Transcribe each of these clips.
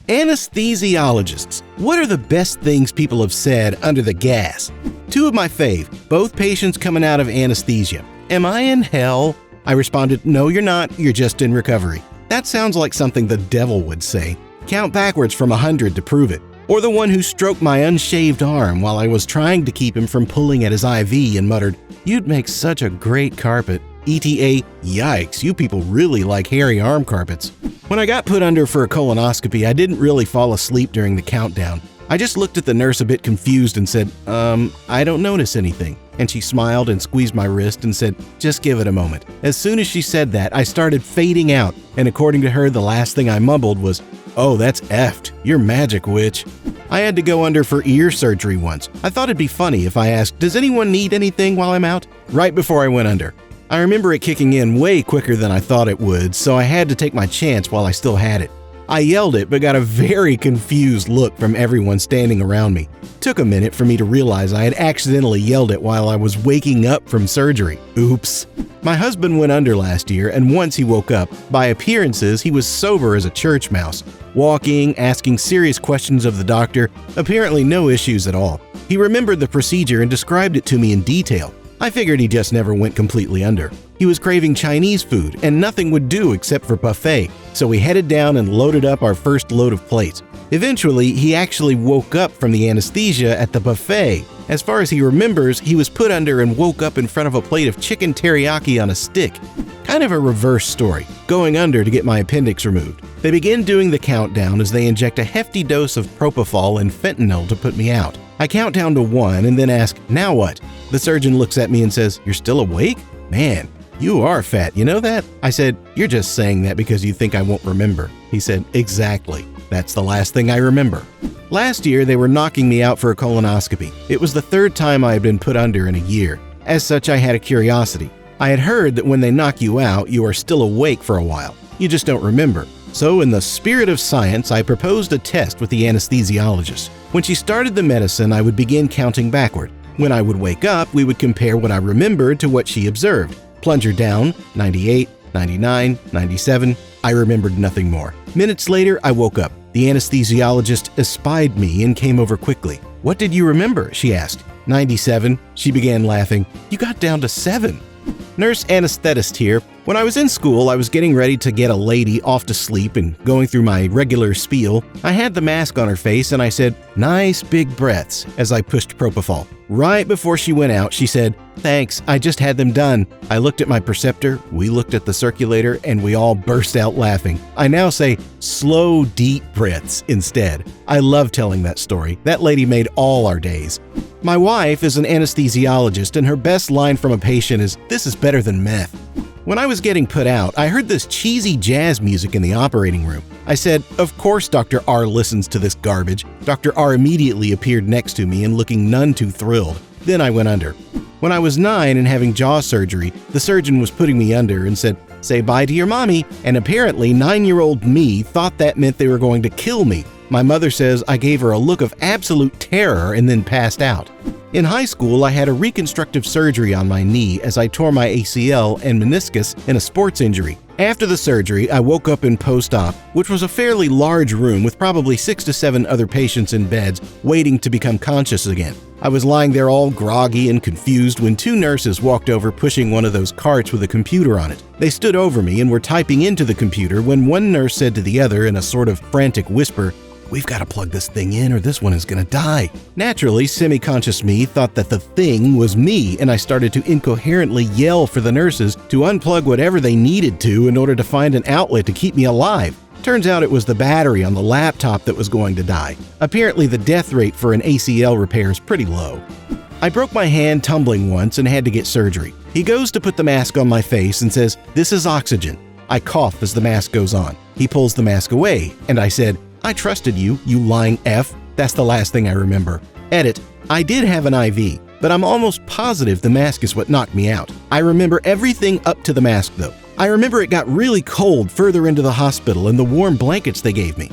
Anesthesiologists. What are the best things people have said under the gas? Two of my fave, both patients coming out of anesthesia. Am I in hell? I responded, no, you're not, you're just in recovery. That sounds like something the devil would say. Count backwards from 100 to prove it. Or the one who stroked my unshaved arm while I was trying to keep him from pulling at his IV and muttered, you'd make such a great carpet. ETA, yikes, you people really like hairy arm carpets. When I got put under for a colonoscopy, I didn't really fall asleep during the countdown. I just looked at the nurse a bit confused and said, I don't notice anything. And she smiled and squeezed my wrist and said, just give it a moment. As soon as she said that, I started fading out, and according to her, the last thing I mumbled was, oh, that's effed. You're magic, witch. I had to go under for ear surgery once. I thought it'd be funny if I asked, does anyone need anything while I'm out? Right before I went under. I remember it kicking in way quicker than I thought it would, so I had to take my chance while I still had it. I yelled it, but got a very confused look from everyone standing around me. Took a minute for me to realize I had accidentally yelled it while I was waking up from surgery. Oops. My husband went under last year, and once he woke up, by appearances, he was sober as a church mouse. Walking, asking serious questions of the doctor, apparently no issues at all. He remembered the procedure and described it to me in detail. I figured he just never went completely under. He was craving Chinese food, and nothing would do except for buffet, so we headed down and loaded up our first load of plates. Eventually, he actually woke up from the anesthesia at the buffet. As far as he remembers, he was put under and woke up in front of a plate of chicken teriyaki on a stick. Kind of a reverse story, going under to get my appendix removed. They begin doing the countdown as they inject a hefty dose of propofol and fentanyl to put me out. I count down to 1 and then ask, now what? The surgeon looks at me and says, you're still awake? Man, you are fat, you know that? I said, you're just saying that because you think I won't remember. He said, exactly. That's the last thing I remember. Last year, they were knocking me out for a colonoscopy. It was the third time I had been put under in a year. As such, I had a curiosity. I had heard that when they knock you out, you are still awake for a while. You just don't remember. So in the spirit of science, I proposed a test with the anesthesiologist. When she started the medicine, I would begin counting backward. When I would wake up, we would compare what I remembered to what she observed. Plunger down, 98, 99, 97. I remembered nothing more. Minutes later, I woke up. The anesthesiologist espied me and came over quickly. What did you remember? She asked. 97. She began laughing. You got down to 7. Nurse anesthetist here. When I was in school, I was getting ready to get a lady off to sleep and going through my regular spiel. I had the mask on her face and I said, nice big breaths, as I pushed propofol. Right before she went out, she said, thanks, I just had them done. I looked at my preceptor, we looked at the circulator, and we all burst out laughing. I now say slow, deep breaths instead. I love telling that story. That lady made all our days. My wife is an anesthesiologist, and her best line from a patient is, this is better than meth. When I was getting put out, I heard this cheesy jazz music in the operating room. I said, of course Dr. R listens to this garbage. Dr. R immediately appeared next to me and looking none too thrilled. Then I went under. When I was 9 and having jaw surgery, the surgeon was putting me under and said, say bye to your mommy. And apparently 9-year-old me thought that meant they were going to kill me. My mother says I gave her a look of absolute terror and then passed out. In high school, I had a reconstructive surgery on my knee as I tore my ACL and meniscus in a sports injury. After the surgery, I woke up in post-op, which was a fairly large room with probably 6 to 7 other patients in beds waiting to become conscious again. I was lying there all groggy and confused when 2 nurses walked over pushing one of those carts with a computer on it. They stood over me and were typing into the computer when one nurse said to the other in a sort of frantic whisper, we've got to plug this thing in or this one is going to die. Naturally, semi-conscious me thought that the thing was me, and I started to incoherently yell for the nurses to unplug whatever they needed to in order to find an outlet to keep me alive. Turns out it was the battery on the laptop that was going to die. Apparently, the death rate for an ACL repair is pretty low. I broke my hand tumbling once and had to get surgery. He goes to put the mask on my face and says, this is oxygen. I cough as the mask goes on. He pulls the mask away, and I said, I trusted you, you lying F. That's the last thing I remember. Edit. I did have an IV, but I'm almost positive the mask is what knocked me out. I remember everything up to the mask, though. I remember it got really cold further into the hospital and the warm blankets they gave me.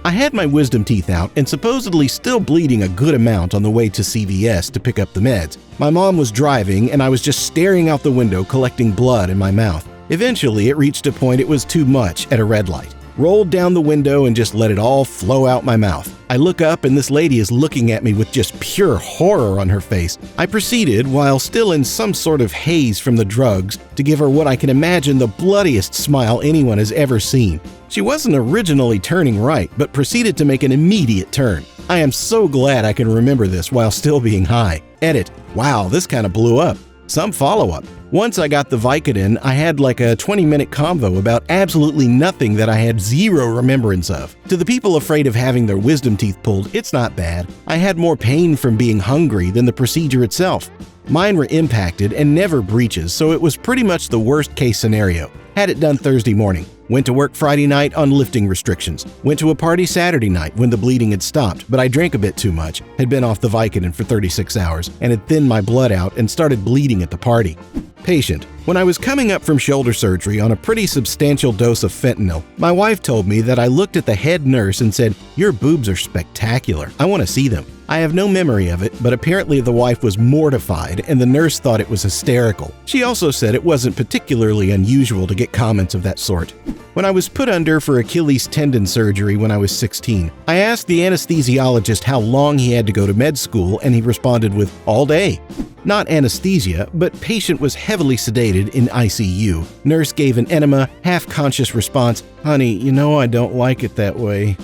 I had my wisdom teeth out and supposedly still bleeding a good amount on the way to CVS to pick up the meds. My mom was driving and I was just staring out the window collecting blood in my mouth. Eventually, it reached a point it was too much at a red light. rolled down the window, and just let it all flow out my mouth. I look up and this lady is looking at me with just pure horror on her face. I proceeded, while still in some sort of haze from the drugs, to give her what I can imagine the bloodiest smile anyone has ever seen. She wasn't originally turning right, but proceeded to make an immediate turn. I am so glad I can remember this while still being high. Edit. Wow, this kind of blew up. Some follow-up. Once I got the Vicodin, I had like a 20-minute convo about absolutely nothing that I had zero remembrance of. To the people afraid of having their wisdom teeth pulled, it's not bad. I had more pain from being hungry than the procedure itself. Mine were impacted and never breaches, so it was pretty much the worst-case scenario. Had it done Thursday morning. Went to work Friday night on lifting restrictions. Went to a party Saturday night when the bleeding had stopped, but I drank a bit too much, had been off the Vicodin for 36 hours, and had thinned my blood out and started bleeding at the party. Patient. When I was coming up from shoulder surgery on a pretty substantial dose of fentanyl, my wife told me that I looked at the head nurse and said, "Your boobs are spectacular. I want to see them." I have no memory of it, but apparently the wife was mortified and the nurse thought it was hysterical. She also said it wasn't particularly unusual to get comments of that sort. When I was put under for Achilles tendon surgery when I was 16, I asked the anesthesiologist how long he had to go to med school, and he responded with, "All day." Not anesthesia, but patient was heavily sedated in ICU. Nurse gave an enema, half-conscious response, "Honey, you know I don't like it that way."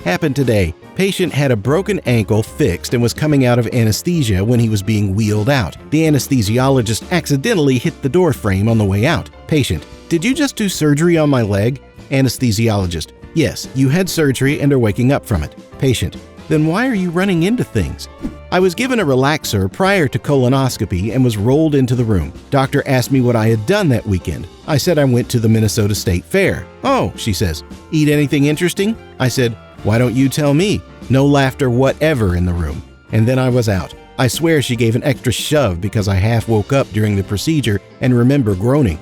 Happened today. Patient had a broken ankle fixed and was coming out of anesthesia when he was being wheeled out. The anesthesiologist accidentally hit the door frame on the way out. Patient: "Did you just do surgery on my leg?" Anesthesiologist: "Yes, you had surgery and are waking up from it." Patient: "Then why are you running into things?" I was given a relaxer prior to colonoscopy and was rolled into the room. Doctor asked me what I had done that weekend. I said I went to the Minnesota State Fair. "Oh," she says, "eat anything interesting?" I said, "Why don't you tell me?" No laughter whatever in the room. And then I was out. I swear she gave an extra shove because I half woke up during the procedure and remember groaning.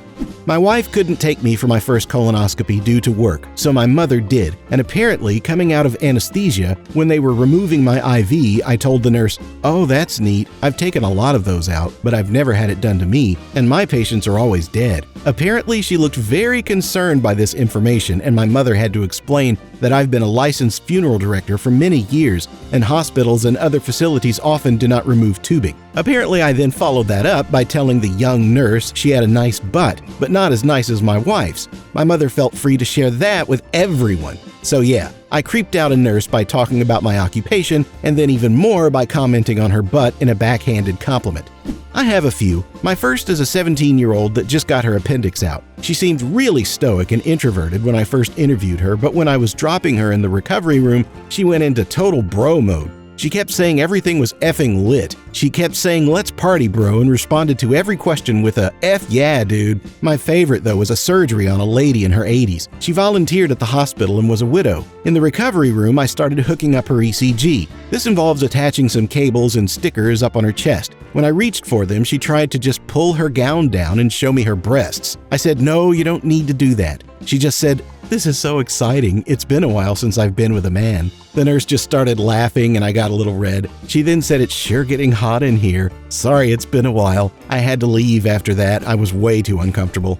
My wife couldn't take me for my first colonoscopy due to work, so my mother did, and apparently coming out of anesthesia, when they were removing my IV, I told the nurse, "Oh, that's neat. I've taken a lot of those out, but I've never had it done to me, and my patients are always dead." Apparently, she looked very concerned by this information, and my mother had to explain that I've been a licensed funeral director for many years, and hospitals and other facilities often do not remove tubing. Apparently, I then followed that up by telling the young nurse she had a nice butt, but not as nice as my wife's. My mother felt free to share that with everyone. So yeah, I creeped out a nurse by talking about my occupation, and then even more by commenting on her butt in a backhanded compliment. I have a few. My first is a 17-year-old that just got her appendix out. She seemed really stoic and introverted when I first interviewed her, but when I was dropping her in the recovery room, she went into total bro mode. She kept saying everything was effing lit. She kept saying, "Let's party, bro," and responded to every question with a "F yeah, dude." My favorite, though, was a surgery on a lady in her 80s. She volunteered at the hospital and was a widow. In the recovery room, I started hooking up her ECG. This involves attaching some cables and stickers up on her chest. When I reached for them, she tried to just pull her gown down and show me her breasts. I said, "No, you don't need to do that." She just said, "This is so exciting. It's been a while since I've been with a man." The nurse just started laughing and I got a little red. She then said, "It's sure getting hot in here. Sorry, it's been a while." I had to leave after that. I was way too uncomfortable.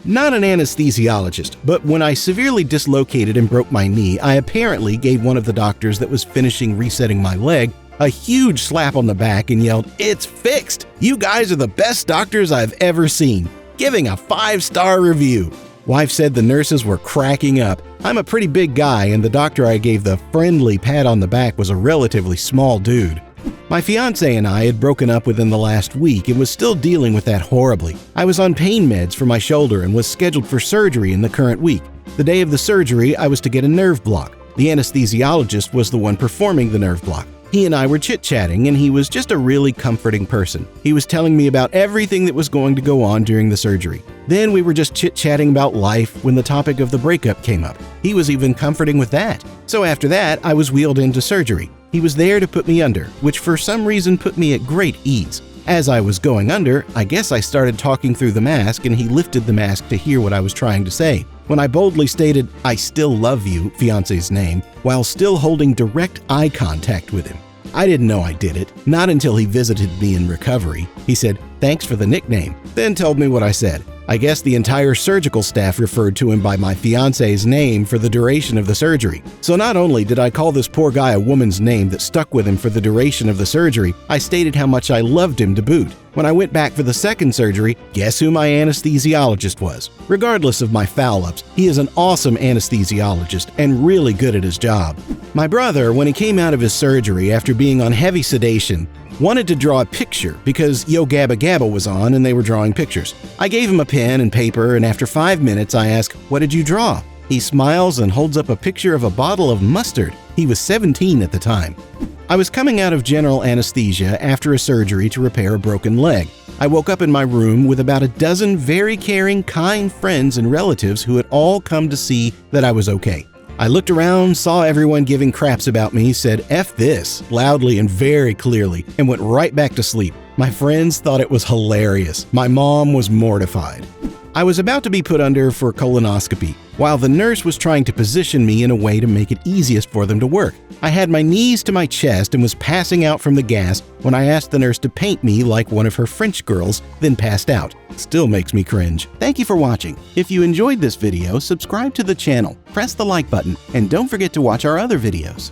Not an anesthesiologist, but when I severely dislocated and broke my knee, I apparently gave one of the doctors that was finishing resetting my leg a huge slap on the back and yelled, "It's fixed! You guys are the best doctors I've ever seen." Giving a 5-star review. Wife said the nurses were cracking up. I'm a pretty big guy, and the doctor I gave the friendly pat on the back was a relatively small dude. My fiance and I had broken up within the last week and was still dealing with that horribly. I was on pain meds for my shoulder and was scheduled for surgery in the current week. The day of the surgery, I was to get a nerve block. The anesthesiologist was the one performing the nerve block. He and I were chit-chatting, and he was just a really comforting person. He was telling me about everything that was going to go on during the surgery. Then we were just chit-chatting about life when the topic of the breakup came up. He was even comforting with that. So after that, I was wheeled into surgery. He was there to put me under, which for some reason put me at great ease. As I was going under, I guess I started talking through the mask, and he lifted the mask to hear what I was trying to say. When I boldly stated, "I still love you," fiance's name, while still holding direct eye contact with him. I didn't know I did it, not until he visited me in recovery. He said, "Thanks for the nickname," then told me what I said. I guess the entire surgical staff referred to him by my fiance's name for the duration of the surgery. So not only did I call this poor guy a woman's name that stuck with him for the duration of the surgery, I stated how much I loved him to boot. When I went back for the second surgery, guess who my anesthesiologist was? Regardless of my foul-ups, he is an awesome anesthesiologist and really good at his job. My brother, when he came out of his surgery after being on heavy sedation, wanted to draw a picture because Yo Gabba Gabba was on and they were drawing pictures. I gave him a pen and paper, and after 5 minutes I asked, "What did you draw?" He smiles and holds up a picture of a bottle of mustard. He was 17 at the time. I was coming out of general anesthesia after a surgery to repair a broken leg. I woke up in my room with about a dozen very caring, kind friends and relatives who had all come to see that I was okay. I looked around, saw everyone giving craps about me, said "F this" loudly and very clearly, and went right back to sleep. My friends thought it was hilarious. My mom was mortified. I was about to be put under for colonoscopy, while the nurse was trying to position me in a way to make it easiest for them to work. I had my knees to my chest and was passing out from the gas when I asked the nurse to paint me like one of her French girls, then passed out. Still makes me cringe. Thank you for watching. If you enjoyed this video, subscribe to the channel, press the like button, and don't forget to watch our other videos.